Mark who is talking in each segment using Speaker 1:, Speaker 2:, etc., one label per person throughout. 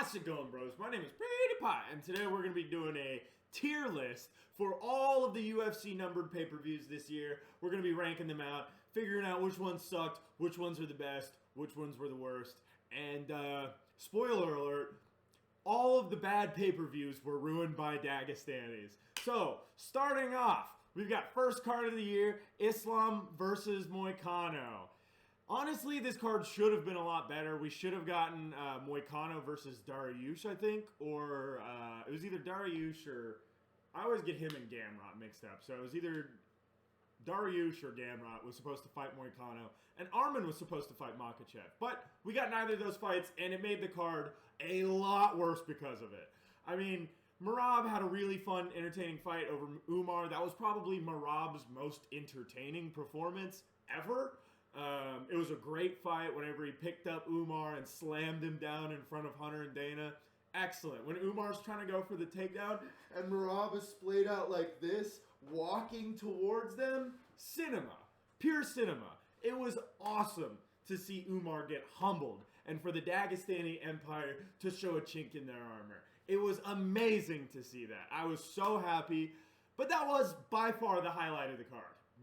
Speaker 1: How's it going, bros? My name is Pretty Pie, and today we're going to be doing a tier list for all of the UFC numbered pay-per-views this year. We're going to be ranking them out, figuring out which ones sucked, which ones are the best, which ones were the worst. And spoiler alert, all of the bad pay-per-views were ruined by Dagestanis. So, starting off, we've got first card of the year, Islam versus Moicano. Honestly, this card should have been a lot better. We should have gotten Moicano versus Dariush, I think. Or it was either Dariush or... I always get him and Gamrot mixed up. So it was either Dariush or Gamrot was supposed to fight Moicano. And Arman was supposed to fight Makhachev. But we got neither of those fights, and it made the card a lot worse because of it. I mean, Merab had a really fun, entertaining fight over Umar. That was probably Merab's most entertaining performance ever. It was a great fight whenever he picked up Umar and slammed him down in front of Hunter and Dana. Excellent. When Umar's trying to go for the takedown and Merab is splayed out like this, walking towards them, cinema. Pure cinema. It was awesome to see Umar get humbled and for the Dagestani Empire to show a chink in their armor. It was amazing to see that. I was so happy. But that was by far the highlight of the card.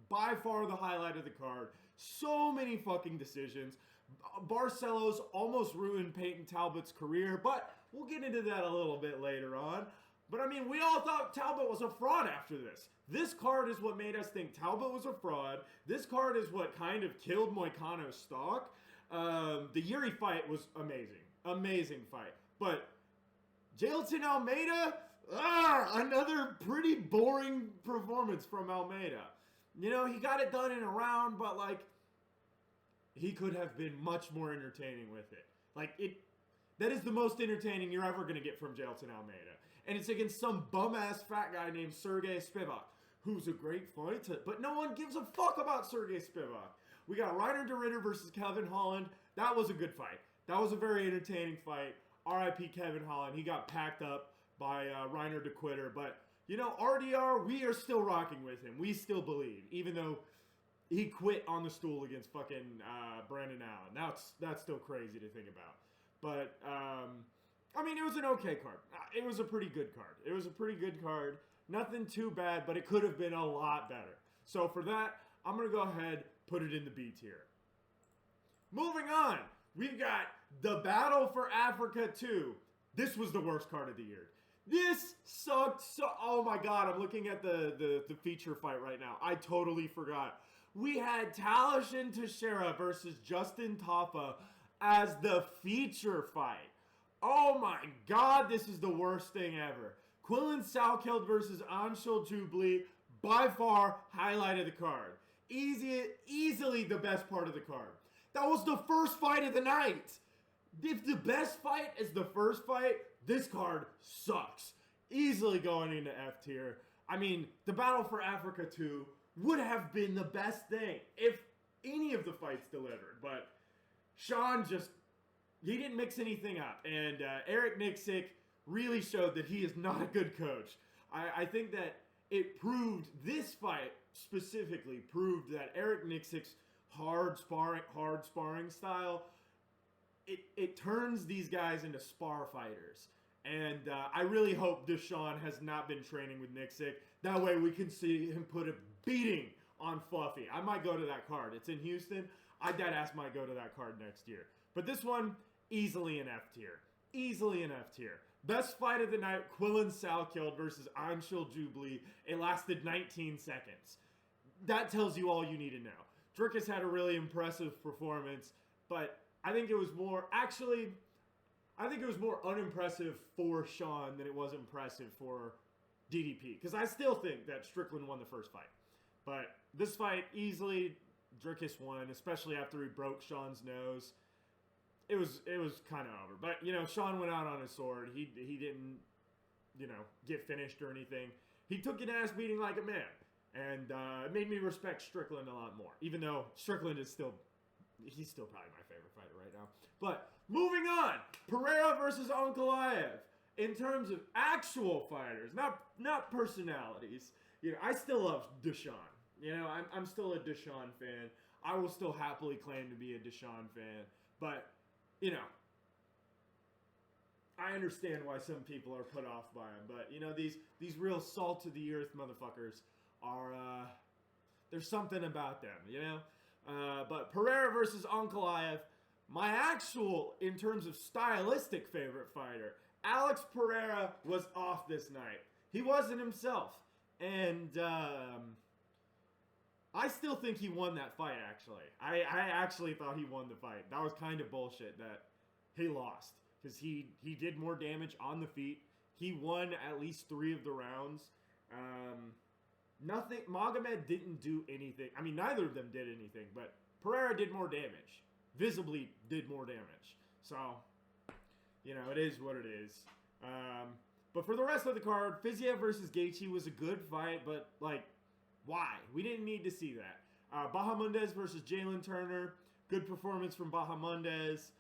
Speaker 1: By far the highlight of the card. So many fucking decisions. Barcelos almost ruined Peyton Talbot's career, but we'll get into that a little bit later on. But I mean, we all thought Talbot was a fraud after this. This card is what made us think Talbot was a fraud. This card is what kind of killed Moicano's stock. The Yuri fight was amazing. Amazing fight. But Jailton Almeida, another pretty boring performance from Almeida. You know, he got it done in a round, but, like, he could have been much more entertaining with it. Like, that is the most entertaining you're ever going to get from Jailton Almeida. And it's against some bum-ass fat guy named Sergey Spivak, who's a great fighter, but no one gives a fuck about Sergey Spivak. We got Reiner de Ridder versus Kevin Holland. That was a good fight. That was a very entertaining fight. R.I.P. Kevin Holland. He got packed up by Reiner de Quitter, but... You know, RDR, we are still rocking with him. We still believe, even though he quit on the stool against fucking Brandon Allen. That's still crazy to think about. But, I mean, it was an okay card. It was a pretty good card. It was a pretty good card. Nothing too bad, but it could have been a lot better. So for that, I'm going to go ahead, put it in the B tier. Moving on, we've got the Battle for Africa 2. This was the worst card of the year. This sucked so... Oh my god, I'm looking at the feature fight right now. I totally forgot. We had Talashin Teixeira versus Justin Tafa as the feature fight. Oh my god, this is the worst thing ever. Quillan Salkeld versus Anshul Jubli, by far, highlight of the card. Easily the best part of the card. That was the first fight of the night. If the best fight is the first fight, this card sucks. Easily going into F tier. I mean, the Battle for Africa 2 would have been the best thing if any of the fights delivered. But Sean he didn't mix anything up. And Eric Nixick really showed that he is not a good coach. I think that it proved, this fight specifically proved that Eric Nixick's hard sparring style, it turns these guys into spar fighters. And I really hope Deshaun has not been training with Nixick. That way we can see him put a beating on Fluffy. I might go to that card. It's in Houston. I deadass might go to that card next year. But this one, easily an F tier. Easily an F tier. Best fight of the night, Quillan Salkeld versus Anshul Jubli. It lasted 19 seconds. That tells you all you need to know. Dricus had a really impressive performance, but I think it was more... Actually, I think it was more unimpressive for Sean than it was impressive for DDP. Because I still think that Strickland won the first fight. But this fight, easily, Dricus won, especially after he broke Sean's nose. It was kind of over. But, you know, Sean went out on his sword. He didn't, you know, get finished or anything. He took an ass beating like a man. And it made me respect Strickland a lot more. Even though Strickland is still... He's still probably my favorite fighter right now. But moving on, Pereira versus Ankalaev. In terms of actual fighters, not personalities. You know, I still love Deshaun. You know, I'm still a Deshaun fan. I will still happily claim to be a Deshaun fan. But, you know, I understand why some people are put off by him, but you know these real salt of the earth motherfuckers are there's something about them, you know. But Pereira versus Ankalaev, my actual, in terms of stylistic favorite fighter, Alex Pereira was off this night. He wasn't himself, and I still think he won that fight. Actually, I actually thought he won the fight. That was kind of bullshit that he lost. Because he did more damage on the feet. He won at least 3 of the rounds. Magomed didn't do anything. I mean, neither of them did anything, but Pereira did more damage. Visibly did more damage. So, you know, it is what it is. But for the rest of the card, Fiziev versus Gaethje was a good fight, but, like, why? We didn't need to see that. Bahamondes versus Jalen Turner. Good performance from Bahamondes.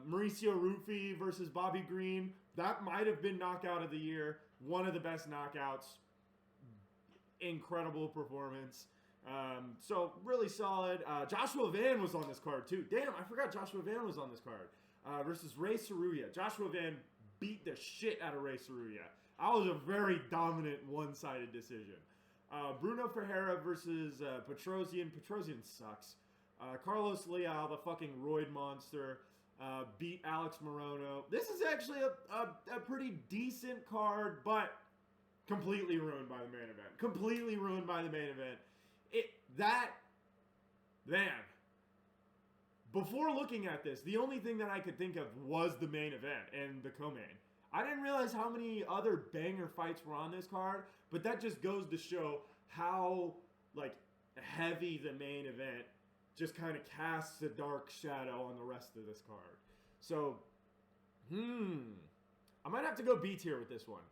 Speaker 1: Mauricio Rufy versus Bobby Green. That might have been knockout of the year. One of the best knockouts. Incredible performance. So, really solid. Joshua Van was on this card, too. Damn, I forgot Joshua Van was on this card. Versus Ray Saruya. Joshua Van beat the shit out of Ray Saruya. That was a very dominant one-sided decision. Bruno Ferreira versus Petrosian. Petrosian sucks. Carlos Leal, the fucking roid monster, beat Alex Morono. This is actually a pretty decent card, but completely ruined by the main event. Completely ruined by the main event. Man. Before looking at this, the only thing that I could think of was the main event and the co-main. I didn't realize how many other banger fights were on this card, but that just goes to show how, like, heavy the main event just kind of casts a dark shadow on the rest of this card. So, I might have to go B tier with this one.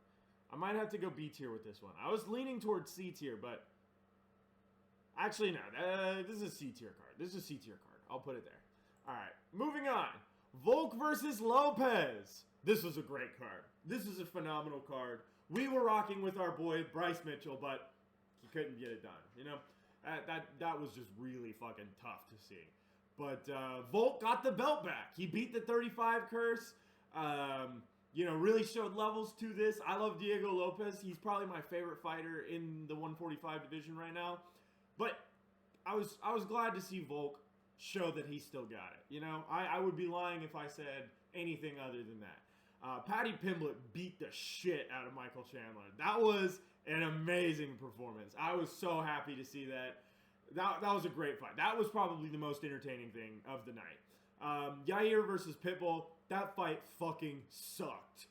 Speaker 1: I was leaning towards C tier, but actually, no. This is a C tier card. I'll put it there. All right, moving on. Volk versus Lopez. This was a great card. This is a phenomenal card. We were rocking with our boy Bryce Mitchell, but he couldn't get it done. You know, that was just really fucking tough to see. But Volk got the belt back. He beat the 35 curse. You know, really showed levels to this. I love Diego Lopez. He's probably my favorite fighter in the 145 division right now. But I was glad to see Volk show that he still got it. You know, I would be lying if I said anything other than that. Paddy Pimblett beat the shit out of Michael Chandler. That was an amazing performance. I was so happy to see that. That was a great fight. That was probably the most entertaining thing of the night. Yair versus Pitbull. That fight fucking sucked.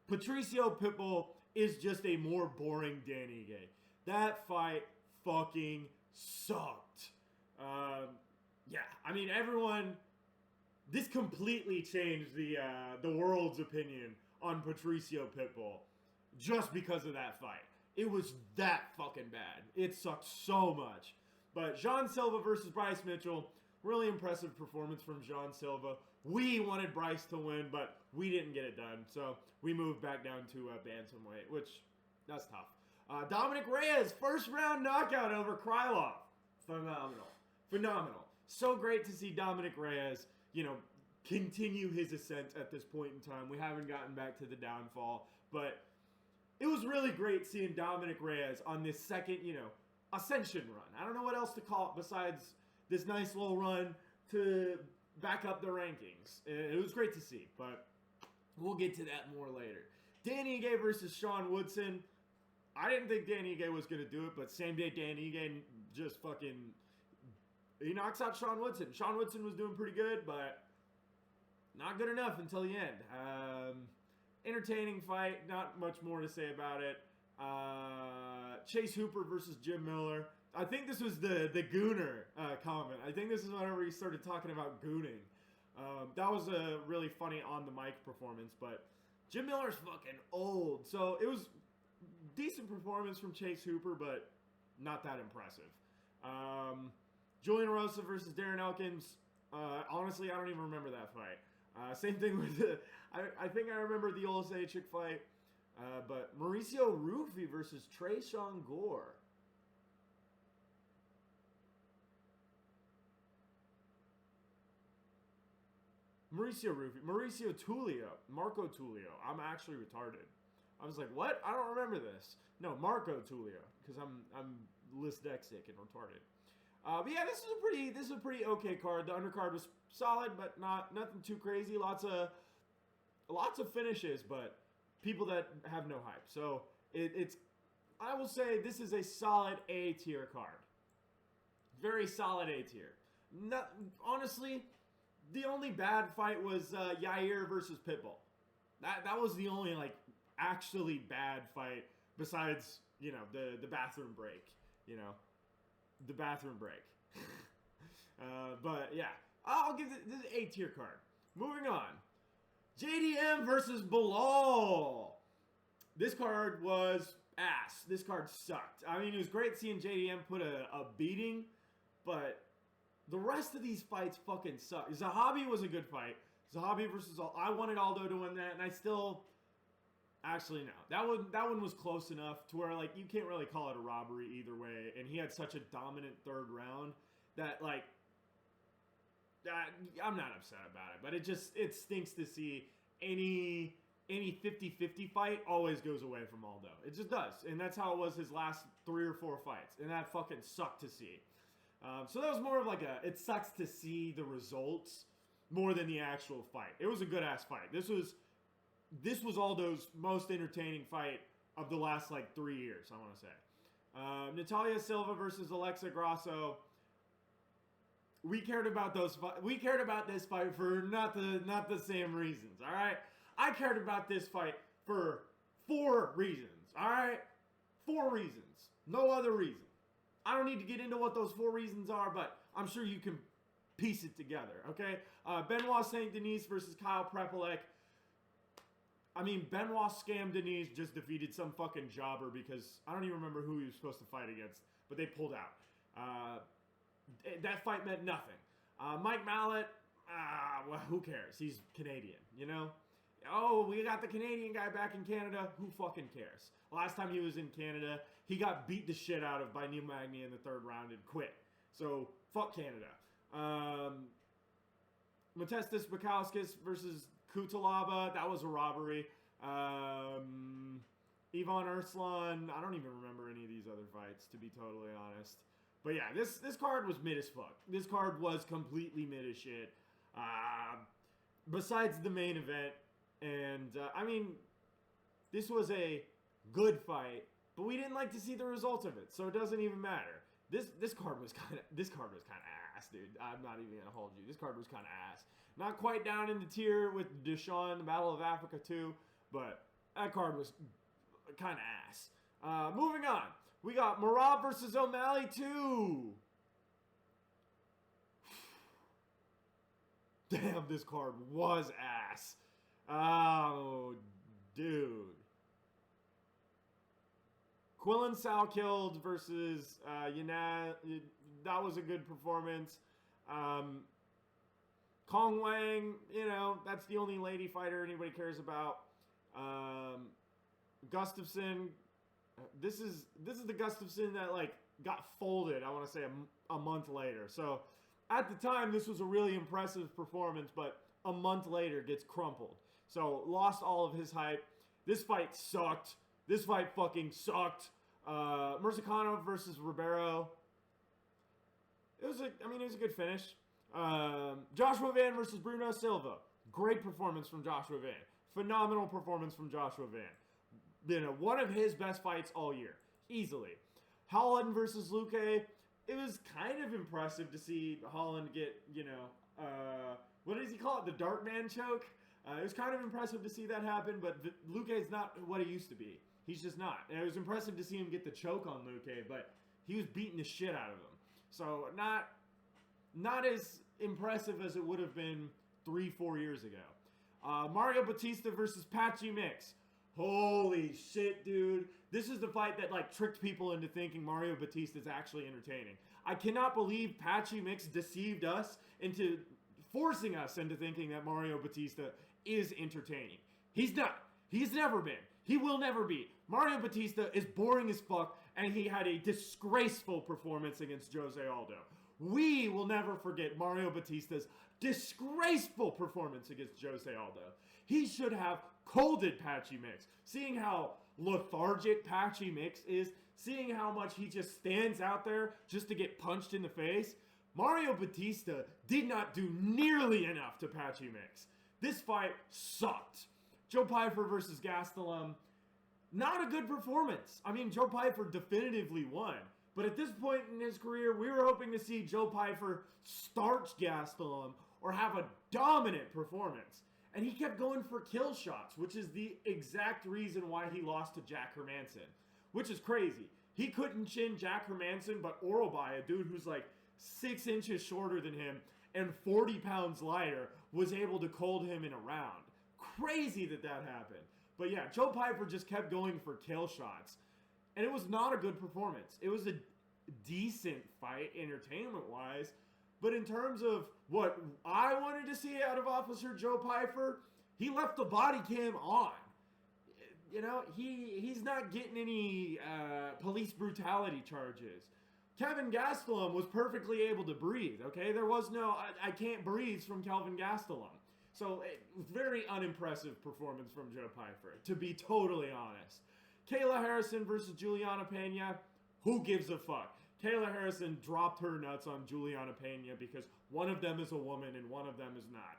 Speaker 1: Patricio Pitbull is just a more boring Dan Ige. That fight fucking sucked. Yeah, I mean, everyone... This completely changed the world's opinion on Patricio Pitbull just because of that fight. It was that fucking bad. It sucked so much. But Jean Silva versus Bryce Mitchell, really impressive performance from Jean Silva. We wanted Bryce to win, but we didn't get it done. So we moved back down to bantamweight, which, that's tough. Dominic Reyes, first round knockout over Krylov. Phenomenal. So great to see Dominic Reyes, you know, continue his ascent at this point in time. We haven't gotten back to the downfall, but it was really great seeing Dominic Reyes on this second, you know, ascension run. I don't know what else to call it besides this nice little run to back up the rankings. It was great to see, but we'll get to that more later. Dan Ige versus Sean Woodson. I didn't think Dan Ige was going to do it, but same day Dan Ige just fucking... He knocks out Sean Woodson. Sean Woodson was doing pretty good, but not good enough until the end. Entertaining fight. Not much more to say about it. Chase Hooper versus Jim Miller. I think this was the Gooner comment. I think this is whenever he started talking about gooning. That was a really funny on the mic performance, but Jim Miller's fucking old. So it was decent performance from Chase Hooper, but not that impressive. Julian Rosa versus Darren Elkins. Honestly, I don't even remember that fight. Same thing with I think I remember the Olszewski fight. But Mauricio Rufy versus Tresean Gore. Mauricio Tulio. Marco Tulio. I'm actually retarded. I was like, what? I don't remember this. No, Marco Tulio, because I'm dyslexic and retarded. But yeah, this is a pretty okay card. The undercard was solid, but nothing too crazy. Lots of finishes, but people that have no hype. So it's I will say this is a solid A tier card. Very solid A tier. Honestly, the only bad fight was Yair versus Pitbull. That was the only like actually bad fight besides the bathroom break. The bathroom break. But yeah, I'll give this A tier card. Moving on. JDM versus Bilal. This card was ass. This card sucked. I mean, it was great seeing JDM put a beating, but the rest of these fights fucking suck. Zahabi was a good fight. Zahabi versus I wanted Aldo to win that, and I still actually no. That one was close enough to where like you can't really call it a robbery either way. And he had such a dominant third round that like I'm not upset about it, but it stinks to see any 50-50 fight always goes away from Aldo. It just does. And that's how it was his last 3 or 4 fights. And that fucking sucked to see. So that was more of like it sucks to see the results more than the actual fight. It was a good ass fight. This was Aldo's most entertaining fight of the last like 3 years, I want to say. Natalia Silva versus Alexa Grasso. We cared about this fight for not the same reasons, all right? I cared about this fight for 4 reasons, all right? 4 reasons. No other reason. I don't need to get into what those 4 reasons are, but I'm sure you can piece it together, okay? Benoit St. Denis versus Kyle Prepolek. I mean, Benoit scammed Denis, just defeated some fucking jobber because I don't even remember who he was supposed to fight against, but they pulled out. That fight meant nothing. Mike Mallet, well, who cares? He's Canadian, Oh, we got the Canadian guy back in Canada. Who fucking cares? Last time he was in Canada, he got beat the shit out of by Neil Magny in the 3rd round and quit. So, fuck Canada. Matestas Bakauskas versus Kutalaba. That was a robbery. Ivan Urslan. I don't even remember any of these other fights, to be totally honest. But yeah, this card was mid as fuck. This card was completely mid as shit. Besides the main event. And, I mean, this was a good fight, but we didn't like to see the results of it, so it doesn't even matter. This card was kind of ass, dude. I'm not even gonna hold you. This card was kind of ass. Not quite down in the tier with Deshaun, the Battle of Africa 2, but that card was kind of ass. Moving on, we got Merab versus O'Malley 2. Damn, this card was ass. Oh, dude. Quillen Salkeld versus Yana. That was a good performance. Kong Wang, that's the only lady fighter anybody cares about. Gustafsson. This is the Gustafsson that like got folded, I want to say a month later. So at the time, this was a really impressive performance, but a month later gets crumpled. So, lost all of his hype. This fight sucked. This fight fucking sucked. Mercicano versus Ribeiro. It was a good finish. Joshua Van versus Bruno Silva. Great performance from Joshua Van. Phenomenal performance from Joshua Van. One of his best fights all year. Easily. Holland versus Luque. It was kind of impressive to see Holland get, what does he call it? The Dartman choke? It was kind of impressive to see that happen, but Luque is not what he used to be. He's just not. And it was impressive to see him get the choke on Luque, but he was beating the shit out of him. So not as impressive as it would have been 3-4 years ago. Mario Batista versus Patchy Mix. Holy shit, dude. This is the fight that like tricked people into thinking Mario Batista is actually entertaining. I cannot believe Patchy Mix deceived us into forcing us into thinking that Mario Batista is entertaining. He's not. He's never been. He will never be. Mario Batista is boring as fuck, and he had a disgraceful performance against Jose Aldo. We will never forget Mario Batista's disgraceful performance against Jose Aldo. He should have colded Patchy Mix. Seeing how lethargic Patchy Mix is, seeing how much he just stands out there just to get punched in the face, Mario Batista did not do nearly enough to Patchy Mix. This fight sucked. Joe Pyfer versus Gastelum, not a good performance. I mean, Joe Pyfer definitively won. But at this point in his career, we were hoping to see Joe Pyfer starch Gastelum or have a dominant performance. And he kept going for kill shots, which is the exact reason why he lost to Jack Hermanson. Which is crazy. He couldn't chin Jack Hermanson, but Orobai, a dude who's like 6 inches shorter than him and 40 pounds lighter, was able to cold him in a round. Crazy that happened. But yeah, Joe Pyfer just kept going for kill shots. And it was not a good performance. It was a decent fight, entertainment-wise. But in terms of what I wanted to see out of Officer Joe Pyfer, he left the body cam on. You know, he's not getting any police brutality charges. Kevin Gastelum was perfectly able to breathe, okay? There was no, I can't breathe from Kelvin Gastelum. So, very unimpressive performance from Joe Pyfer, to be totally honest. Kayla Harrison versus Juliana Pena, who gives a fuck? Kayla Harrison dropped her nuts on Juliana Pena because one of them is a woman and one of them is not.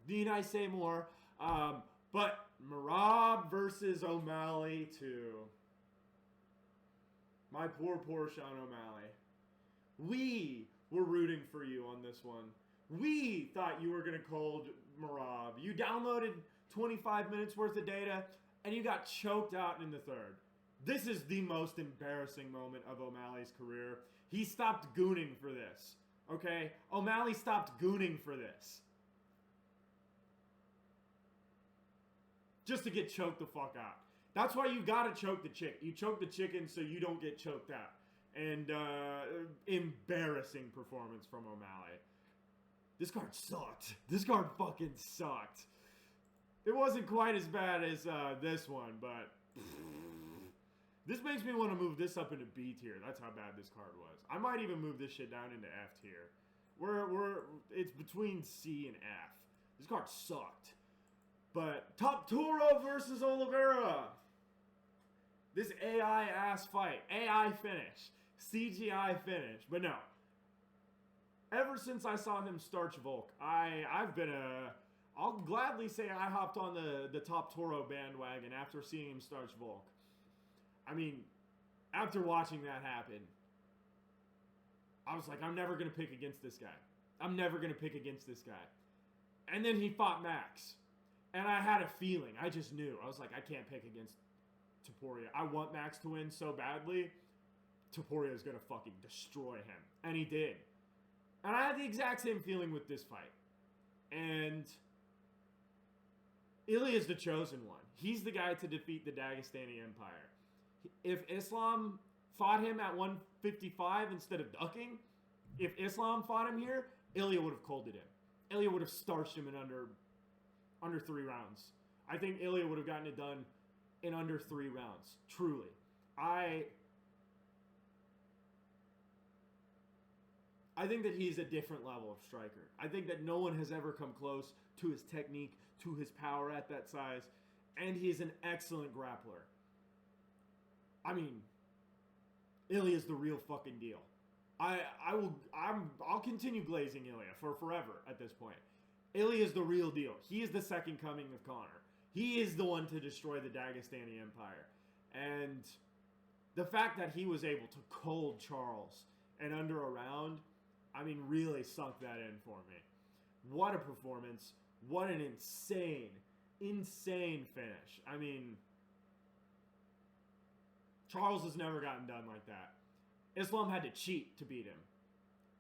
Speaker 1: Need I say more? But Merab versus O'Malley too. My poor Sean O'Malley. We were rooting for you on this one. We thought you were going to cold Merab. You downloaded 25 minutes worth of data and you got choked out in the third. This is the most embarrassing moment of O'Malley's career. He stopped gooning for this. Okay? O'Malley stopped gooning for this. Just to get choked the fuck out. That's why you gotta choke the chick. You choke the chicken so you don't get choked out. And embarrassing performance from O'Malley. This card sucked. This card fucking sucked. It wasn't quite as bad as this one, but this makes me want to move this up into B tier. That's how bad this card was. I might even move this shit down into F tier. It's between C and F. This card sucked. But Top Toro versus Oliveira. This AI ass fight. AI finish. CGI finish. But no. Ever since I saw him starch Volk, I've been I'll gladly say I hopped on the Top Toro bandwagon after seeing him starch Volk. I mean, after watching that happen, I was like, I'm never going to pick against this guy. I'm never going to pick against this guy. And then he fought Max. And I had a feeling. I just knew. I was like, I can't pick against Topuria. I want Max to win so badly. Topuria's going to fucking destroy him. And he did. And I had the exact same feeling with this fight. And Ilya's the chosen one. He's the guy to defeat the Dagestani Empire. If Islam fought him at 155 instead of ducking, if Islam fought him here, Ilya would have colded him. Ilya would have starched him in under 3 rounds. I think Ilya would have gotten it done in under 3 rounds. Truly. I think that he's a different level of striker. I think that no one has ever come close to his technique, to his power at that size, and he's an excellent grappler. I mean, Ilya's the real fucking deal. I'll continue glazing Ilya for forever at this point. Ilya's the real deal. He is the second coming of Conor. He is the one to destroy the Dagestani Empire. And the fact that he was able to cold Charles and under a round, I mean, really sunk that in for me. What a performance. What an insane finish. I mean, Charles has never gotten done like that. Islam had to cheat to beat him.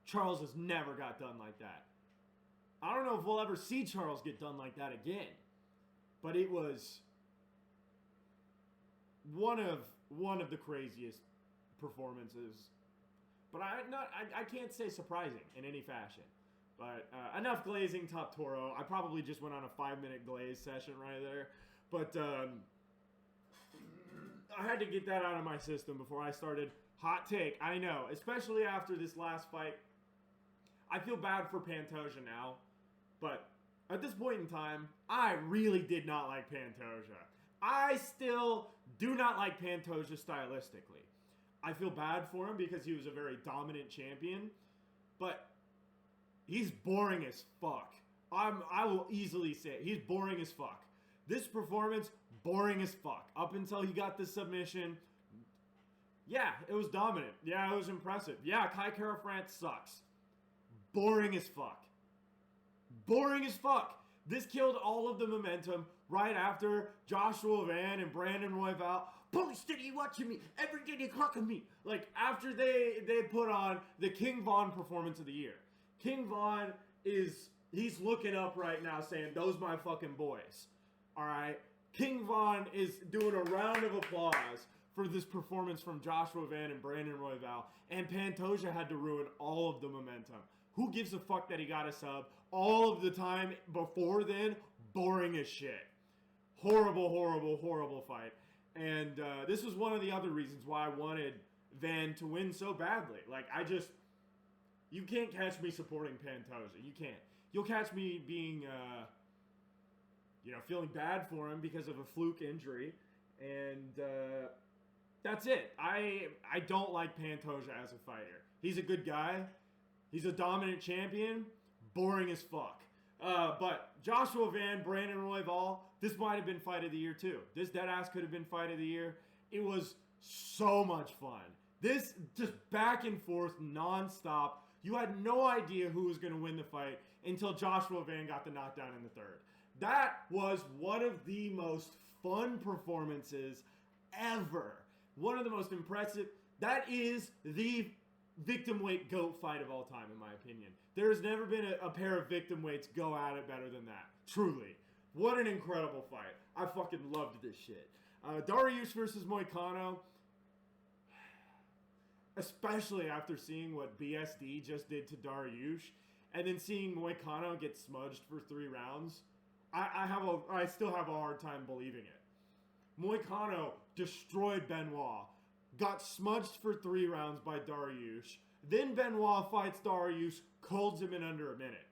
Speaker 1: Charles has never got done like that. I don't know if we'll ever see Charles get done like that again. But it was one of the craziest performances. But I can't say surprising in any fashion. But enough glazing Top Toro. I probably just went on a 5-minute glaze session right there. But I had to get that out of my system before I started. Hot take, I know, especially after this last fight. I feel bad for Pantoja now, but at this point in time, I really did not like Pantoja. I still do not like Pantoja stylistically. I feel bad for him because he was a very dominant champion, but he's boring as fuck. I will easily say it. He's boring as fuck. This performance, boring as fuck. Up until he got the submission, yeah, it was dominant. Yeah, it was impressive. Yeah, Kai Kara France sucks. Boring as fuck. Boring as fuck. This killed all of the momentum right after Joshua Van and Brandon Royval. Police City watching me. Every day they clocking me. Like, after they put on the King Von performance of the year. King Von he's looking up right now saying, those my fucking boys. Alright? King Von is doing a round of applause for this performance from Joshua Van and Brandon Royval, and Pantoja had to ruin all of the momentum. Who gives a fuck that he got a sub? All of the time before then, boring as shit. Horrible, horrible, horrible fight. And this was one of the other reasons why I wanted Van to win so badly. Like, you can't catch me supporting Pantoja. You can't. You'll catch me being, feeling bad for him because of a fluke injury. And that's it. I don't like Pantoja as a fighter. He's a good guy. He's a dominant champion. Boring as fuck. But Joshua Van, Brandon Royval, this might have been fight of the year too. This deadass could have been fight of the year. It was so much fun. This just back and forth nonstop. You had no idea who was going to win the fight until Joshua Van got the knockdown in the third. That was one of the most fun performances ever. One of the most impressive. That is the victim weight GOAT fight of all time, in my opinion. There's never been a pair of victim weights go at it better than that. Truly. What an incredible fight. I fucking loved this shit. Dariush versus Moicano. Especially after seeing what BSD just did to Dariush, and then seeing Moicano get smudged for 3 rounds, I still have a hard time believing it. Moicano destroyed Benoit, got smudged for 3 rounds by Dariush, then Benoit fights Dariush, colds him in under a minute.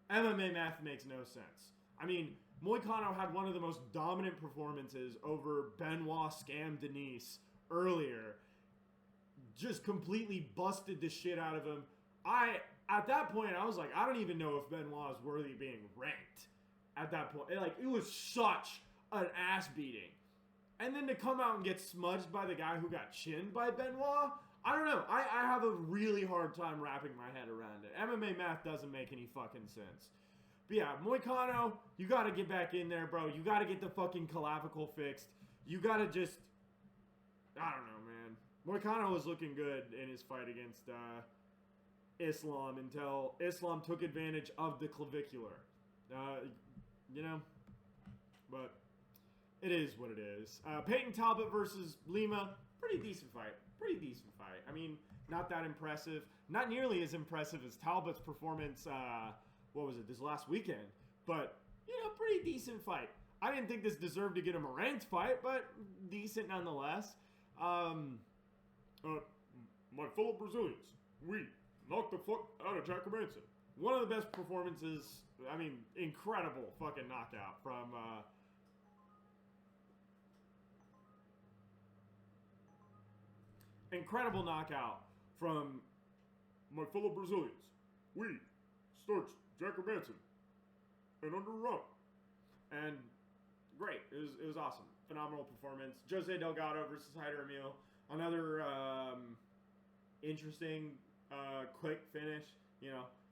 Speaker 1: MMA math makes no sense. I mean, Moicano had one of the most dominant performances over Benoit Scam Denise earlier. Just completely busted the shit out of him. At that point, I was like, I don't even know if Benoit is worthy of being ranked. At that point, it was such an ass beating. And then to come out and get smudged by the guy who got chinned by Benoit, I don't know. I have a really hard time wrapping my head around it. MMA math doesn't make any fucking sense. But yeah, Moicano, you gotta get back in there, bro. You gotta get the fucking clavicle fixed. You gotta just, I don't know, man. Moicano was looking good in his fight against Islam until Islam took advantage of the clavicular. But it is what it is. Peyton Talbot versus Lima, pretty decent fight. I mean, not that impressive. Not nearly as impressive as Talbot's performance, this last weekend. But, pretty decent fight. I didn't think this deserved to get him a ranked fight, but decent nonetheless. My fellow Brazilians, we knocked the fuck out of Jack Manson. One of the best performances, incredible fucking knockout from, incredible knockout from my fellow Brazilians. We starched Jack Manson and underrun. And great, it was awesome. Phenomenal performance. Jose Delgado versus Haider Emil. Another interesting, quick finish.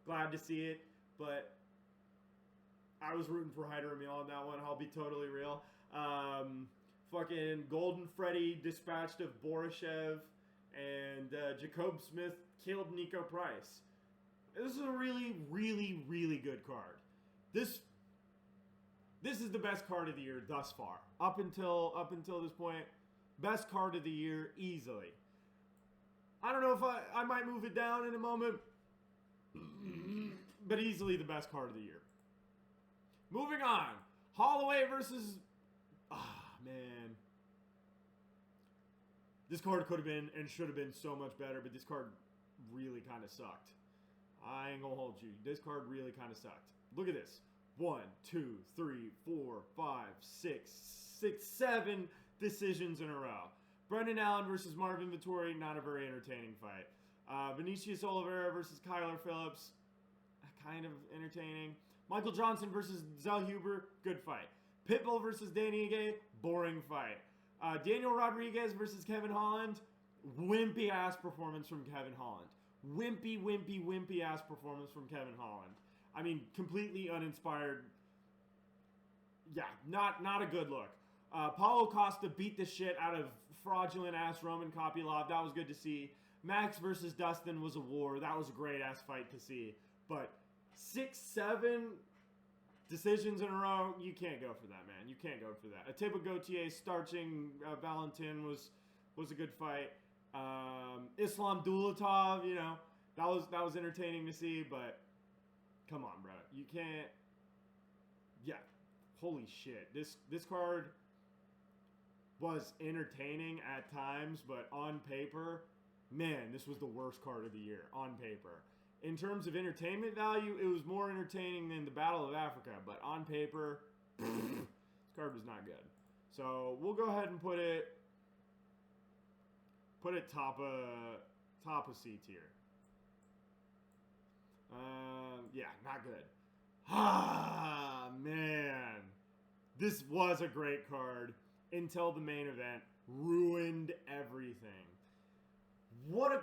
Speaker 1: Glad to see it, but I was rooting for Haider Emil on that one. I'll be totally real. Fucking Golden Freddy dispatched of Borishev, and Jacob Smith killed Nico Price. This is a really, really, really good card. This is the best card of the year thus far. Up until this point, best card of the year easily. I don't know if I might move it down in a moment, but easily the best card of the year. Moving on, Holloway versus, man. This card could have been and should have been so much better, but this card really kind of sucked. I ain't gonna hold you. This card really kind of sucked. Look at this. 1, 2, 3, 4, 5, 6, 7 decisions in a row. Brendan Allen versus Marvin Vettori, not a very entertaining fight. Vinicius Oliveira versus Kyler Phillips, kind of entertaining. Michael Johnson versus Zell Huber, good fight. Pitbull versus Danny Ige, boring fight. Daniel Rodriguez versus Kevin Holland, wimpy ass performance from Kevin Holland. Wimpy ass performance from Kevin Holland. I mean, completely uninspired. Yeah, not a good look. Paulo Costa beat the shit out of fraudulent ass Roman Kopylov. That was good to see. Max versus Dustin was a war. That was a great ass fight to see. But 6, 7 decisions in a row, you can't go for that, man. You can't go for that. Atiba Gauthier starching Valentin was a good fight. Islam Dulatov, you know, that was entertaining to see, but come on, bro. You can't. Yeah, holy shit. This card was entertaining at times, but on paper, man, this was the worst card of the year on paper. In terms of entertainment value, it was more entertaining than the Battle of Africa, but on paper, this card was not good. So we'll go ahead and put it top of C tier. Yeah, not good. Ah, man. This was a great card until the main event ruined everything. What a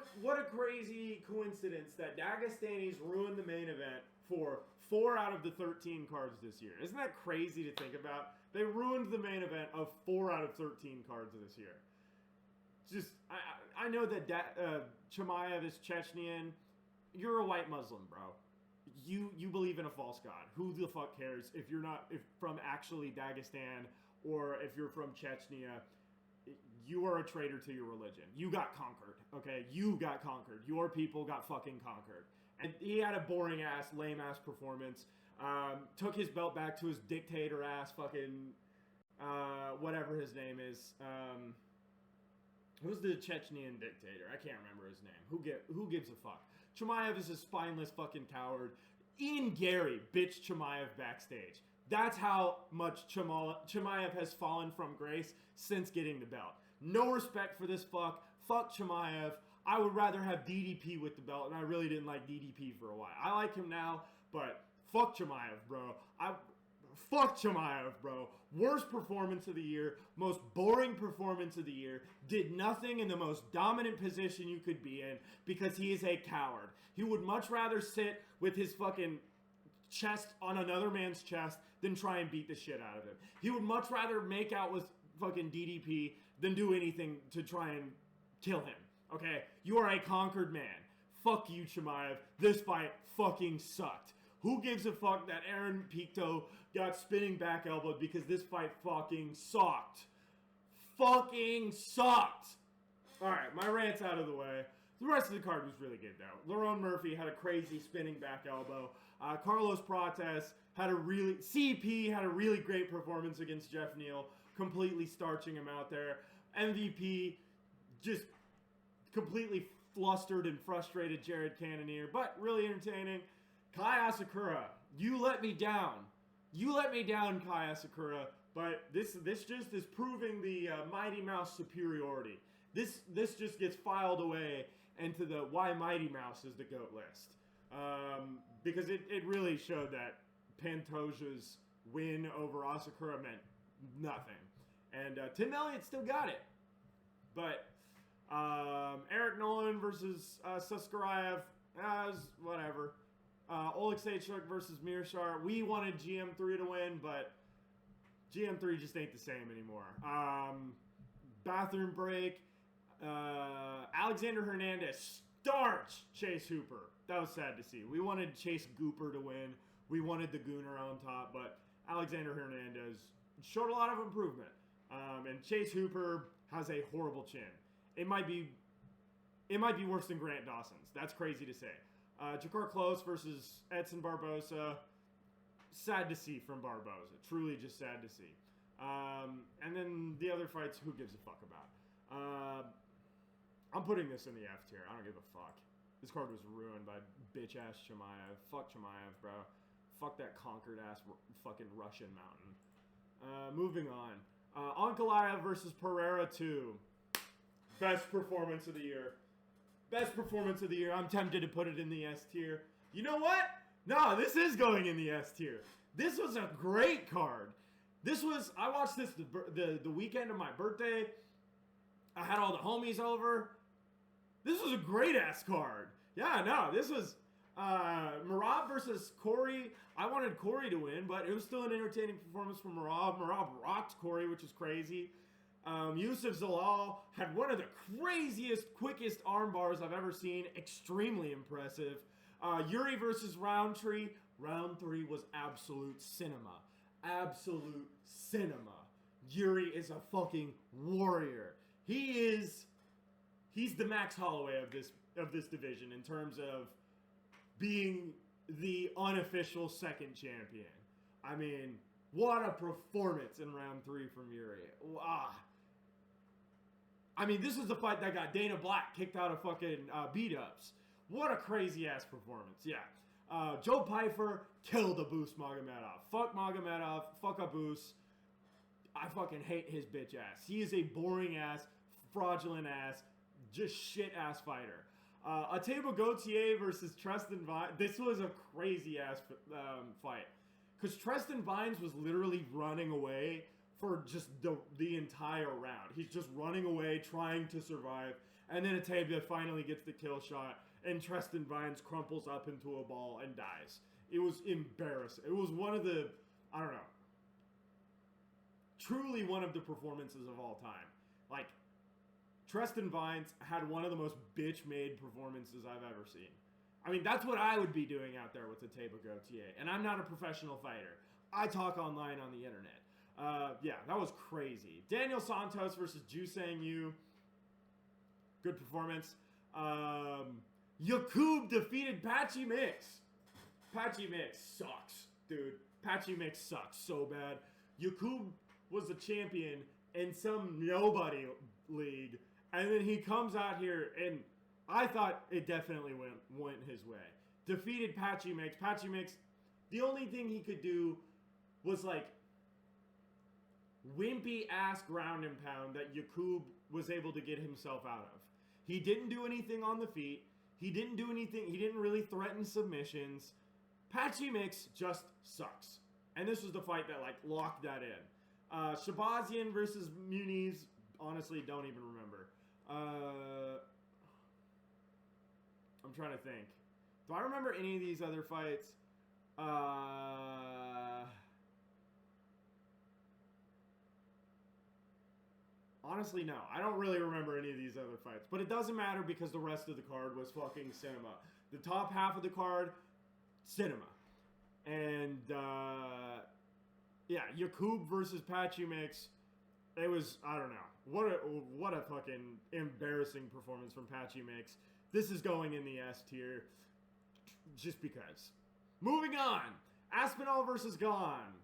Speaker 1: crazy coincidence that Dagestanis ruined the main event for 4 out of the 13 cards this year. Isn't that crazy to think about? They ruined the main event of 4 out of 13 cards this year. Just, I know that Chimaev is Chechnyan. You're a white Muslim, bro. You believe in a false god. Who the fuck cares if you're not from actually Dagestan or if you're from Chechnya? You are a traitor to your religion. You got conquered, okay? You got conquered. Your people got fucking conquered. And he had a boring ass, lame ass performance. Took his belt back to his dictator ass fucking whatever his name is. Who's the Chechnyan dictator? I can't remember his name. Who gives a fuck? Chimaev is a spineless fucking coward. Ian Gary bitched Chimaev backstage. That's how much Chimaev has fallen from grace since getting the belt. No respect for this fuck. Fuck Chimaev. I would rather have DDP with the belt, and I really didn't like DDP for a while. I like him now, but fuck Chimaev, bro. Fuck Chimaev, bro. Worst performance of the year. Most boring performance of the year. Did nothing in the most dominant position you could be in because he is a coward. He would much rather sit with his fucking chest on another man's chest than try and beat the shit out of him. He would much rather make out with fucking DDP than do anything to try and kill him. Okay? You are a conquered man. Fuck you, Chimaev. This fight fucking sucked. Who gives a fuck that Aaron Picto got spinning back elbowed because this fight fucking sucked. Fucking sucked. Alright, my rant's out of the way. The rest of the card was really good, though. Lerone Murphy had a crazy spinning back elbow. Carlos Prates had a really... CP had a really great performance against Jeff Neal, completely starching him out there. MVP just completely flustered and frustrated Jared Cannonier, but really entertaining. Kai Asakura, you let me down. You let me down, Kai Asakura, but this just is proving the Mighty Mouse superiority. This just gets filed away into the why Mighty Mouse is the GOAT list. Because it really showed that Pantoja's win over Asakura meant nothing. And Tim Elliott still got it. But Eric Nolan versus Suskarayev, whatever. Oleksiejczuk versus Mearshart. We wanted GM3 to win, but GM3 just ain't the same anymore. Bathroom break. Alexander Hernandez starch Chase Hooper. That was sad to see. We wanted Chase Gooper to win. We wanted the Gooner on top, but Alexander Hernandez showed a lot of improvement. And Chase Hooper has a horrible chin. It might be worse than Grant Dawson's. That's crazy to say. Jakar Close versus Edson Barbosa. Sad to see from Barbosa. Truly just sad to see. And then the other fights, who gives a fuck about? I'm putting this in the F tier. I don't give a fuck. This card was ruined by bitch-ass Chimaev. Fuck Chimaev, bro. Fuck that conquered-ass fucking Russian mountain. Moving on. Ankalaev versus Pereira 2. Best performance of the year. Best performance of the year. I'm tempted to put it in the S tier. You know what? No, this is going in the S tier. This was a great card. I watched this the weekend of my birthday. I had all the homies over. This was a great ass card. Yeah, no, this was Merab versus Corey. I wanted Corey to win, but it was still an entertaining performance from Merab. Merab rocked Corey, which is crazy. Yusuf Zalal had one of the craziest, quickest arm bars I've ever seen. Extremely impressive. Yuri versus Roundtree. Round 3 was absolute cinema. Absolute cinema. Yuri is a fucking warrior. He's the Max Holloway of this division in terms of being the unofficial second champion. I mean, what a performance in round 3 from Yuri. Ah. I mean, this is the fight that got Dana Black kicked out of fucking beat-ups. What a crazy-ass performance. Yeah. Joe Pyfer killed Abus Magomedov. Fuck Magomedov. Fuck Abus. I fucking hate his bitch ass. He is a boring ass, fraudulent ass, just shit ass fighter. Ateba Gautier versus Tristan Vines. This was a crazy ass fight. Because Tristan Vines was literally running away for just the entire round. He's just running away, trying to survive. And then Ateba finally gets the kill shot. And Tristan Vines crumples up into a ball and dies. It was embarrassing. It was one of the, I don't know, truly one of the performances of all time. Like, Tristan Vines had one of the most bitch-made performances I've ever seen. I mean, that's what I would be doing out there with Ateba Gautier. And I'm not a professional fighter. I talk online on the internet. Yeah, that was crazy. Daniel Santos versus Jusang Yu. Good performance. Yakub defeated Patchy Mix. Patchy Mix sucks, dude. Patchy Mix sucks so bad. Yakub was the champion in some nobody league, and then he comes out here, and I thought it definitely went his way. Defeated Patchy Mix. Patchy Mix, the only thing he could do was like wimpy ass ground and pound that Yakub was able to get himself out of. He didn't do anything on the feet. He didn't do anything. He didn't really threaten submissions. Patchy Mix just sucks. And this was the fight that like locked that in. Shabazian versus Muniz. Honestly, don't even remember. I'm trying to think. Do I remember any of these other fights? Honestly, no. I don't really remember any of these other fights. But it doesn't matter because the rest of the card was fucking cinema. The top half of the card, cinema. And, yeah, Yakub versus Patchy Mix. It was, I don't know. What a fucking embarrassing performance from Patchy Mix. This is going in the S tier. Just because. Moving on. Aspinall versus Gone.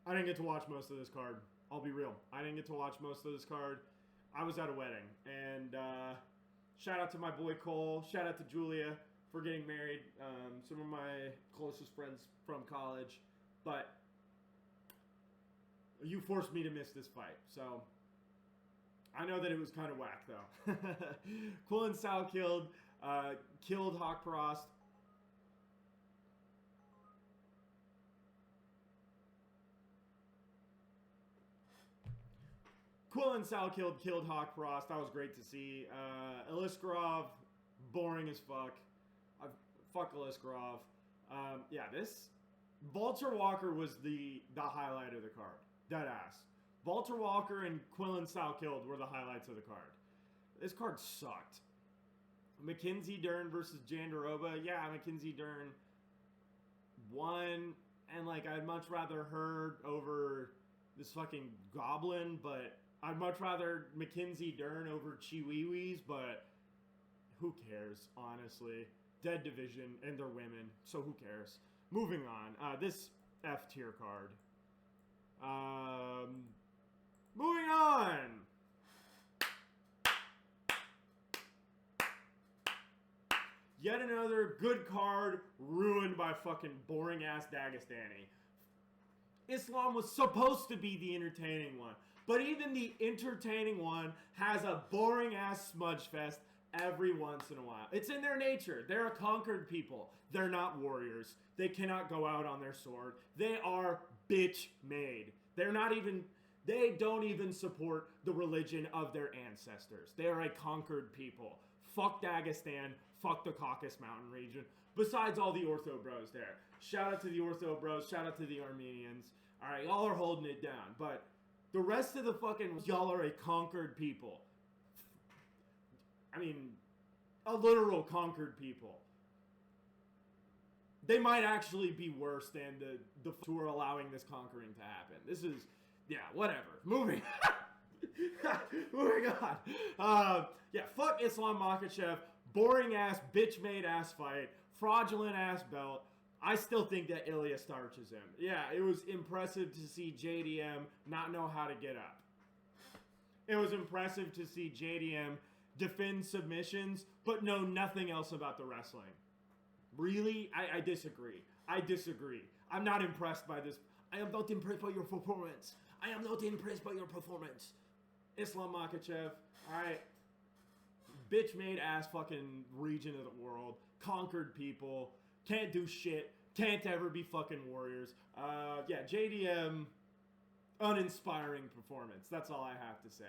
Speaker 1: I didn't get to watch most of this card. I'll be real. I didn't get to watch most of this card. I was at a wedding. And shout out to my boy Cole. Shout out to Julia for getting married. Some of my closest friends from college. But you forced me to miss this fight. So I know that it was kind of whack though. Quillen Sal killed Hawk Prost. Quillen Sal killed Hawk Prost. That was great to see. Iliskarov, boring as fuck. Fuck Iliskarov. Yeah, this Walter Walker was the highlight of the card. Dead ass. Walter Walker and Quillen Sal killed were the highlights of the card. This card sucked. Mackenzie Dern versus Jandaroba. Yeah, Mackenzie Dern won, and like I'd much rather her over this fucking goblin, but I'd much rather Mackenzie Dern over Chiwiwis, but who cares, honestly. Dead division, and they're women, so who cares? Moving on. This F tier card. Moving on. Yet another good card ruined by fucking boring ass Dagestani. Islam was supposed to be the entertaining one, but even the entertaining one has a boring ass smudge fest every once in a while. It's in their nature. They're a conquered people. They're not warriors. They cannot go out on their sword. They are bitch made. They don't even support the religion of their ancestors. They are a conquered people. Fuck Dagestan. Fuck the Caucasus Mountain region. Besides all the Ortho bros there. Shout out to the Ortho bros. Shout out to the Armenians. Alright, y'all are holding it down. But the rest of the fucking... Y'all are a conquered people. I mean, a literal conquered people. They might actually be worse than the who are allowing this conquering to happen. This is... Yeah, whatever. Moving Moving on. Yeah, fuck Islam Makhachev. Boring ass, bitch made ass fight. Fraudulent ass belt. I still think that Ilya starches him. Yeah, it was impressive to see JDM not know how to get up. It was impressive to see JDM defend submissions, but know nothing else about the wrestling. Really? I disagree. I disagree. I'm not impressed by this. I am not impressed by your performance. I am not impressed by your performance. Islam Makhachev, alright. Bitch made ass fucking region of the world. Conquered people. Can't do shit. Can't ever be fucking warriors. Yeah, JDM, uninspiring performance. That's all I have to say.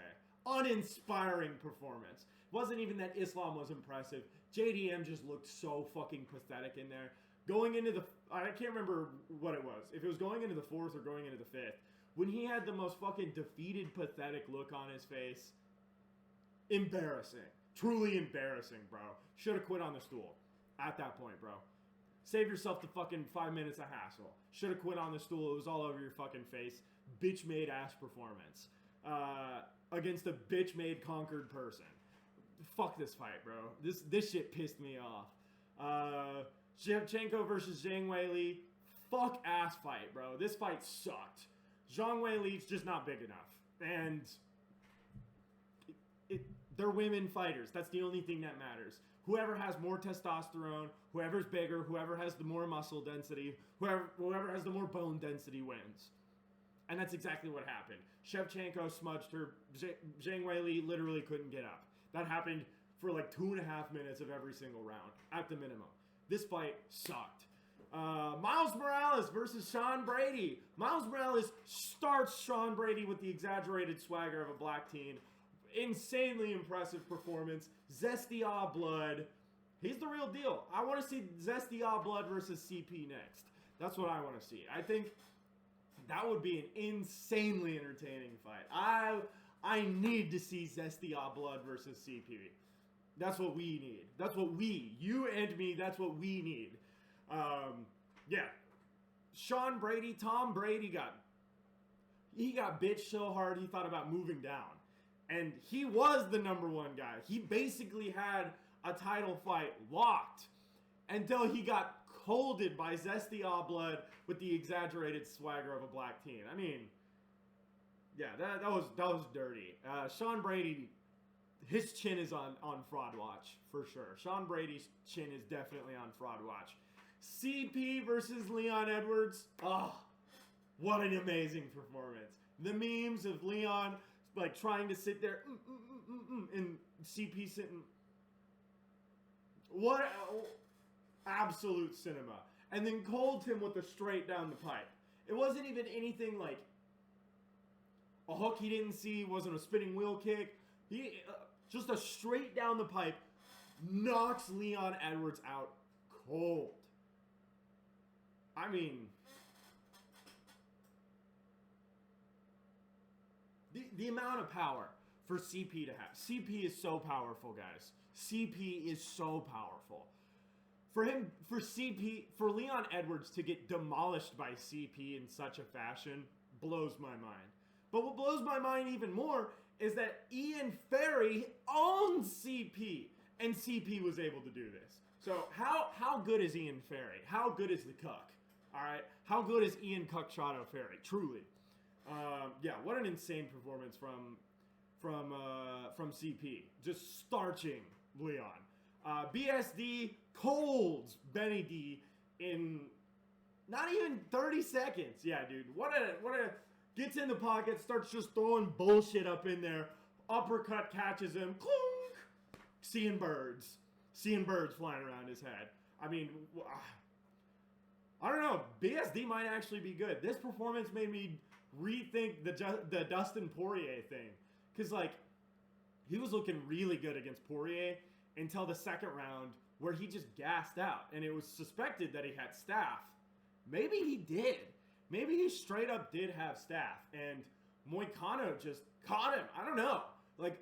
Speaker 1: Uninspiring performance. Wasn't even that Islam was impressive. JDM just looked so fucking pathetic in there. Going into the... I can't remember what it was. If it was going into the 4th or going into the 5th. When he had the most fucking defeated, pathetic look on his face. Embarrassing. Truly embarrassing, bro. Should have quit on the stool. At that point, bro. Save yourself the fucking 5 minutes of hassle. Should have quit on the stool. It was all over your fucking face. Bitch-made ass performance. Against a bitch-made conquered person. Fuck this fight, bro. This shit pissed me off. Shevchenko versus Zhang Weili. Fuck ass fight, bro. This fight sucked. Zhang Weili's just not big enough. And they're women fighters. That's the only thing that matters. Whoever has more testosterone, whoever's bigger, whoever has the more muscle density, whoever has the more bone density wins. And that's exactly what happened. Shevchenko smudged her. Zhang Weili literally couldn't get up. That happened for like 2.5 minutes of every single round, at the minimum. This fight sucked. Miles Morales versus Sean Brady. Miles Morales starts Sean Brady with the exaggerated swagger of a black teen. Insanely impressive performance. Zesty Ah Blood. He's the real deal. I want to see Zesty Ah Blood versus CP next. That's what I want to see. I think that would be an insanely entertaining fight. I need to see Zesty Ah Blood versus CP. That's what we need. That's what you and me, that's what we need. Yeah. Sean Brady, Tom Brady got bitched so hard he thought about moving down. And he was the #1 guy. He basically had a title fight locked until he got colded by Zesty Ah Blood with the exaggerated swagger of a black teen. I mean, yeah, that was dirty. Sean Brady, his chin is on fraud watch for sure. Sean Brady's chin is definitely on fraud watch. CP versus Leon Edwards. Oh, what an amazing performance. The memes of Leon like trying to sit there and CP sitting. What absolute cinema. And then cold him with a straight down the pipe. It wasn't even anything like a hook he didn't see, wasn't a spinning wheel kick. He just a straight down the pipe knocks Leon Edwards out cold. I mean, the amount of power for CP to have. CP is so powerful, guys. CP is so powerful. For Leon Edwards to get demolished by CP in such a fashion blows my mind. But what blows my mind even more is that Ian Ferry owns CP, and CP was able to do this. So how good is Ian Ferry? How good is the Cuck? All right, how good is Ian Cuckshotto Ferry? Truly, yeah. What an insane performance from CP, just starching Leon. BSD colds Benny D in not even 30 seconds. Yeah, dude. What a gets in the pocket, starts just throwing bullshit up in there. Uppercut catches him. Clunk! Seeing birds flying around his head. I mean, I don't know. BSD might actually be good. This performance made me rethink the Dustin Poirier thing. Because, like, he was looking really good against Poirier until the second round where he just gassed out. And it was suspected that he had staph. Maybe he did. Maybe he straight up did have staph. And Moicano just caught him. I don't know. Like,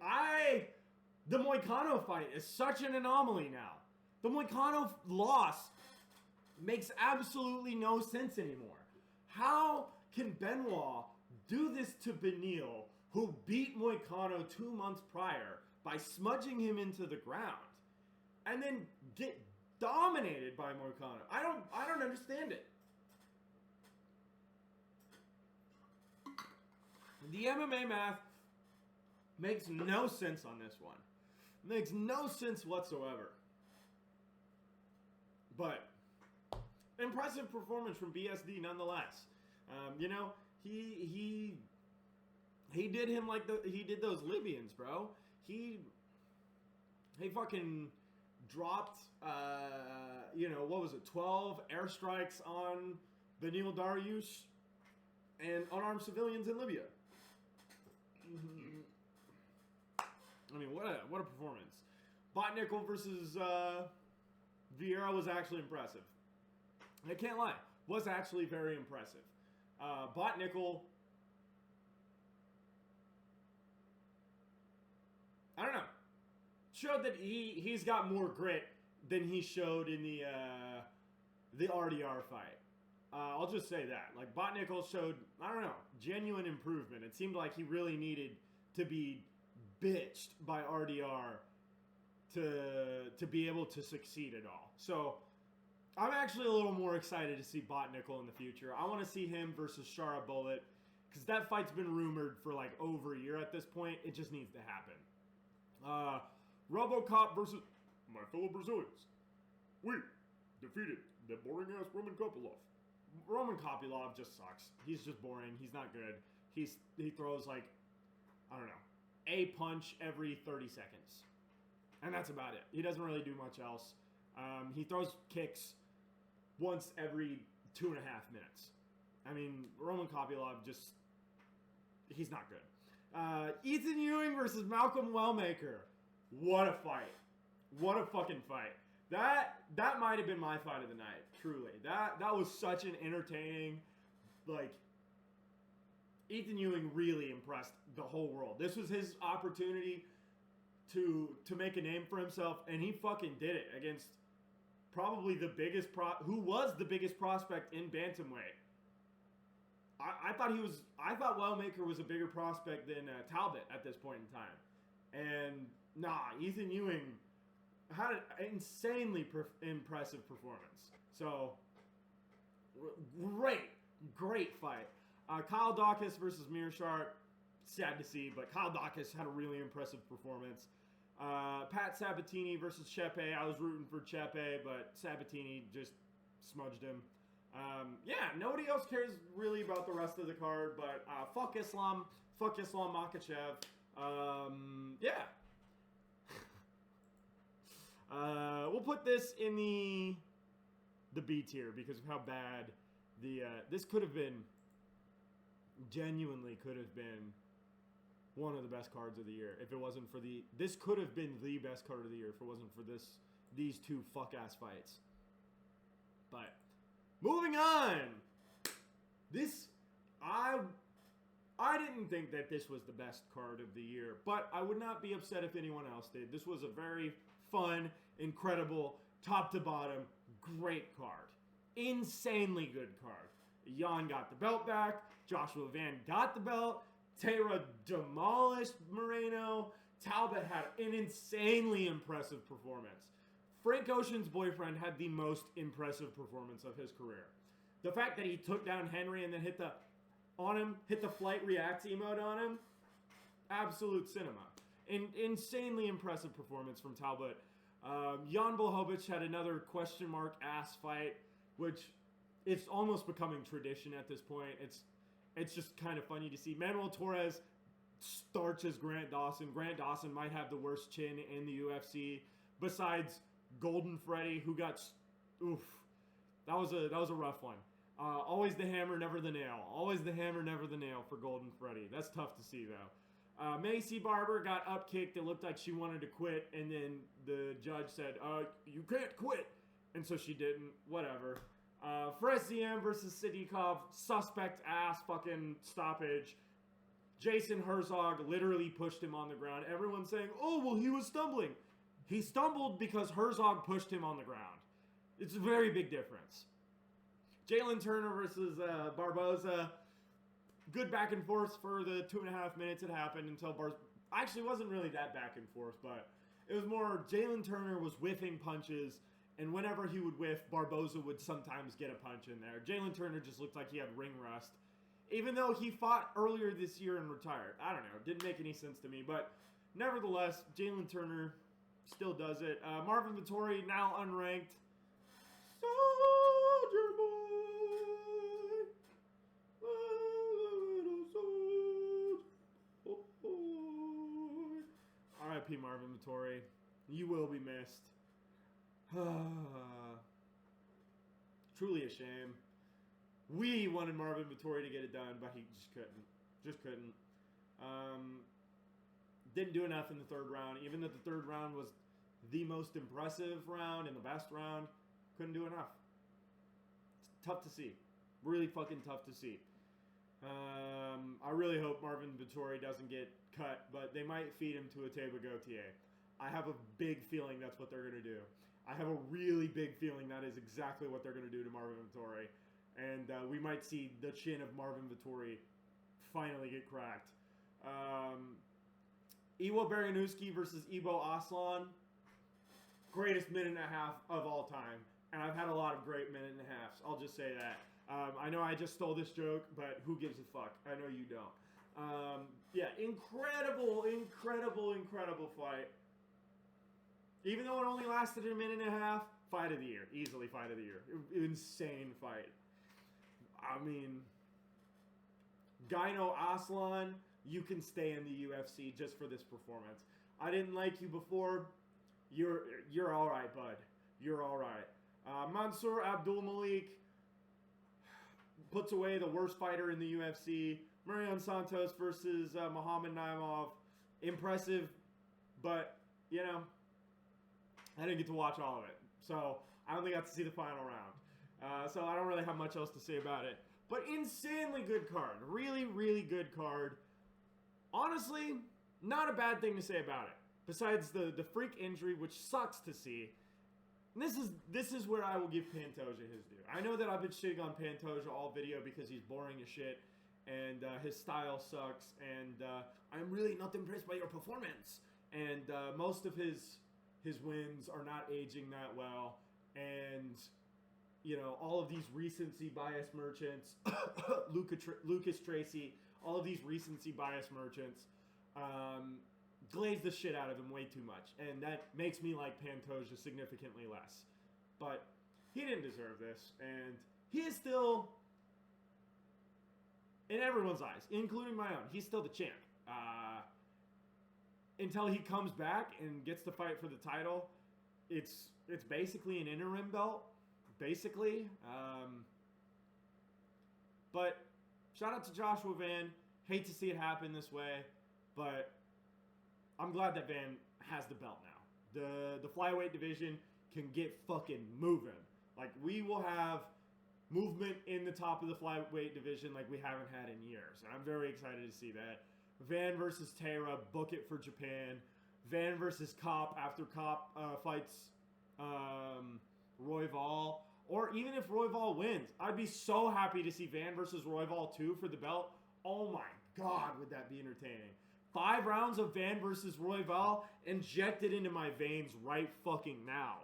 Speaker 1: the Moicano fight is such an anomaly now. The Moicano loss makes absolutely no sense anymore. How can Benoit do this to Beneil, who beat Moicano 2 months prior by smudging him into the ground, and then get dominated by Moicano? I don't understand it. The MMA math makes no sense on this one. Makes no sense whatsoever. But impressive performance from BSD nonetheless. You know, he did him like he did those Libyans, bro. He fucking dropped you know, what was it, 12 airstrikes on Beneil Dariush and unarmed civilians in Libya. I mean, what a performance. Botnickel versus Vieira was actually impressive. I can't lie. Was actually very impressive. Botnickel, I don't know, showed that he's got more grit than he showed in the RDR fight. I'll just say that. Like, Botnickel showed, I don't know, genuine improvement. It seemed like he really needed to be bitched by RDR to be able to succeed at all. So I'm actually a little more excited to see Botnickel in the future. I want to see him versus Shara Bullet, because that fight's been rumored for like over a year at this point. It just needs to happen. RoboCop versus my fellow Brazilians. We defeated the boring ass Roman Kopylov. Roman Kopylov just sucks. He's just boring. He's not good. He throws like, I don't know, a punch every 30 seconds. And that's about it. He doesn't really do much else. He throws kicks once every 2.5 minutes. I mean, Roman Kopylov just, he's not good. Ethan Ewing versus Malcolm Wellmaker. What a fight. What a fucking fight. That might have been my fight of the night, truly. That was such an entertaining, like, Ethan Ewing really impressed the whole world. This was his opportunity to make a name for himself, and he fucking did it against probably the biggest who was the biggest prospect in bantamweight. I thought Wellmaker was a bigger prospect than Talbot at this point in time. And nah, Ethan Ewing had an insanely impressive performance. So, great fight. Kyle Dawkins versus Mearshart, sad to see, but Kyle Dawkins had a really impressive performance. Pat Sabatini versus Chepe. I was rooting for Chepe, but Sabatini just smudged him. Yeah, nobody else cares really about the rest of the card, but fuck Islam Makhachev. Yeah. We'll put this in the B tier because of how bad this could have been. Genuinely could have been one of the best cards of the year if it wasn't for this could have been the best card of the year if it wasn't for these two fuck ass fights. But moving on, I didn't think that this was the best card of the year, but I would not be upset if anyone else did. This was a very fun, incredible, top to bottom, great card. Insanely good card. Jan got the belt back. Joshua Van got the belt. Tara demolished Moreno. Talbot had an insanely impressive performance. Frank Ocean's boyfriend had the most impressive performance of his career. The fact that he took down Henry and then hit the flight reacts emote on him, absolute cinema. Insanely impressive performance from Talbot. Jan Blachowicz had another question mark ass fight, which it's almost becoming tradition at this point. It's just kind of funny to see. Manuel Torres starches Grant Dawson. Grant Dawson might have the worst chin in the UFC, besides Golden Freddy, who got that was a rough one. Always the hammer, never the nail. Always the hammer, never the nail for Golden Freddy. That's tough to see though. Macy Barber got up kicked. It looked like she wanted to quit, and then the judge said, "You can't quit," and so she didn't. Whatever. Fresian versus Sidikov, suspect ass fucking stoppage. Jason Herzog literally pushed him on the ground. Everyone's saying, "Oh, well, he was stumbling." He stumbled because Herzog pushed him on the ground. It's a very big difference. Jalen Turner versus Barboza. Good back and forth for the 2.5 minutes it happened until actually wasn't really that back and forth, but it was more Jalen Turner was whiffing punches, and whenever he would whiff, Barboza would sometimes get a punch in there. Jalen Turner just looked like he had ring rust, even though he fought earlier this year and retired. I don't know. Didn't make any sense to me, but nevertheless, Jalen Turner still does it. Marvin Vettori, now unranked. Soldier boy, little soldier boy. R.I.P. Marvin Vettori. You will be missed. Truly a shame. We wanted Marvin Vettori to get it done, but he just couldn't. Just couldn't. Didn't do enough in the third round. Even though the third round was the most impressive round and the best round, couldn't do enough. It's tough to see. Really fucking tough to see. I really hope Marvin Vettori doesn't get cut, but they might feed him to a Teba Gautier. I have a big feeling that's what they're going to do. I have a really big feeling that is exactly what they're going to do to Marvin Vettori. And we might see the chin of Marvin Vettori finally get cracked. Iwo Baranuski versus Ibo Aslan. Greatest minute and a half of all time. And I've had a lot of great minute and a halves. I'll just say that. I know I just stole this joke, but who gives a fuck? I know you don't. Yeah, incredible fight. Even though it only lasted a minute and a half, fight of the year. Easily fight of the year. Insane fight. I mean, Gyno Aslan, you can stay in the UFC just for this performance. I didn't like you before. You're all right, bud. You're all right. Mansour Abdul Malik puts away the worst fighter in the UFC. Marion Santos versus Muhammad Naimov. Impressive, but, you know, I didn't get to watch all of it. So I only got to see the final round. So I don't really have much else to say about it. But insanely good card. Really, really good card. Honestly, not a bad thing to say about it. Besides the freak injury, which sucks to see. And this is where I will give Pantoja his due. I know that I've been shitting on Pantoja all video because he's boring as shit. And his style sucks. And I'm really not impressed by your performance. And most of his wins are not aging that well. And, you know, all of these recency bias merchants, Lucas Tracy, all of these recency bias merchants, glaze the shit out of him way too much. And that makes me like Pantoja significantly less. But he didn't deserve this. And he is still, in everyone's eyes, including my own, he's still the champ. Until he comes back and gets to fight for the title, it's basically an interim belt, basically. But shout out to Joshua Van. Hate to see it happen this way, but I'm glad that Van has the belt now. The flyweight division can get fucking moving. Like, we will have movement in the top of the flyweight division like we haven't had in years, and I'm very excited to see that. Van versus Taira, book it for Japan. Van versus Kopp after Kopp fights Royval. Or even if Royval wins, I'd be so happy to see Van versus Royval 2 for the belt. Oh my God, would that be entertaining. 5 rounds of Van versus Royval injected into my veins right fucking now.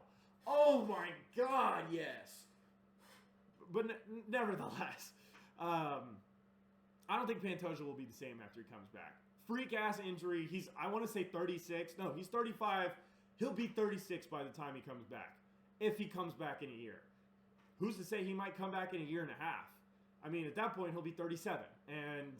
Speaker 1: Oh my God, yes. But nevertheless, I don't think Pantoja will be the same after he comes back. Freak ass injury. I want to say 36. No, he's 35. he'll be 36 by the time he comes back. If he comes back in a year. Who's to say he might come back in a year and a half? I mean, at that point, he'll be 37. And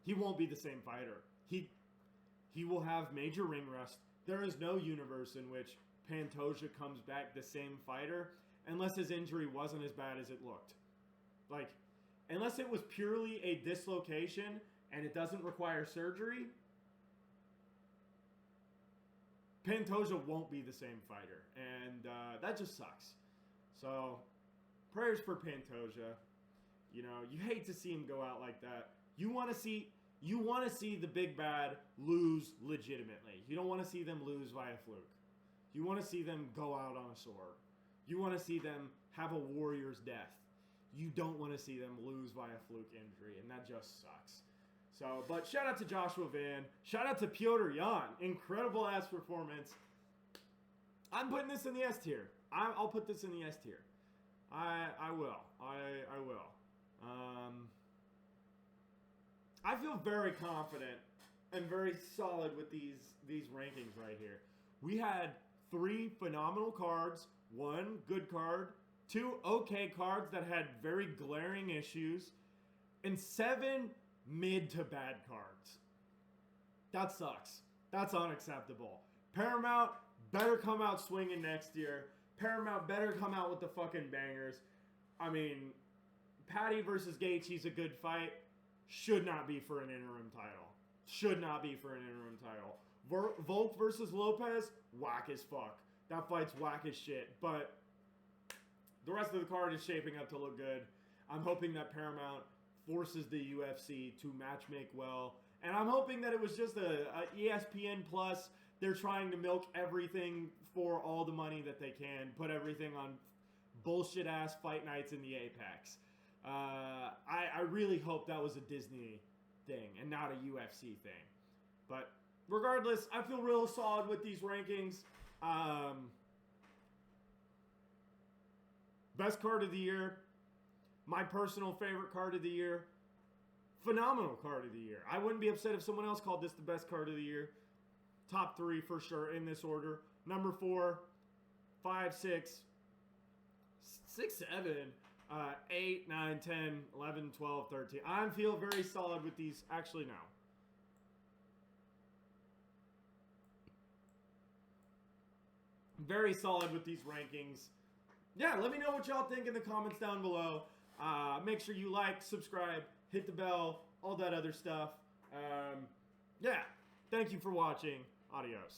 Speaker 1: he won't be the same fighter. He will have major ring rust. There is no universe in which Pantoja comes back the same fighter unless his injury wasn't as bad as it looked. Like, unless it was purely a dislocation and it doesn't require surgery, Pantoja won't be the same fighter. And that just sucks. So, prayers for Pantoja. You know, you hate to see him go out like that. You want to see the big bad lose legitimately. You don't want to see them lose via fluke. You want to see them go out on a sword. You want to see them have a warrior's death. You don't want to see them lose via fluke injury, and that just sucks. So, but shout out to Joshua Van. Shout out to Petr Yan. Incredible ass performance. I'm putting this in the S tier. I'll put this in the S tier. I will. I will. I feel very confident and very solid with these rankings right here. We had 3 phenomenal cards, 1 good card, 2 okay cards that had very glaring issues, and 7 mid to bad cards. That sucks. That's unacceptable. Paramount better come out swinging next year. Paramount better come out with the fucking bangers. I mean, Patty versus Gaethje's a good fight. Should not be for an interim title. Should not be for an interim title. Volk versus Lopez, whack as fuck. That fight's whack as shit. But the rest of the card is shaping up to look good. I'm hoping that Paramount forces the UFC to matchmake well. And I'm hoping that it was just a ESPN Plus. They're trying to milk everything for all the money that they can. Put everything on bullshit-ass fight nights in the Apex. I really hope that was a Disney thing and not a UFC thing. But regardless, I feel real solid with these rankings. Best card of the year. My personal favorite card of the year. Phenomenal card of the year. I wouldn't be upset if someone else called this the best card of the year. Top 3 for sure in this order. Number 4, 5, 6, 7, 8, 9, 10, 11, 12, 13. I feel very solid with these. Actually, no. Very solid with these rankings. Yeah, let me know what y'all think in the comments down below. Make sure you like, subscribe, hit the bell, all that other stuff. Yeah, thank you for watching. Adios.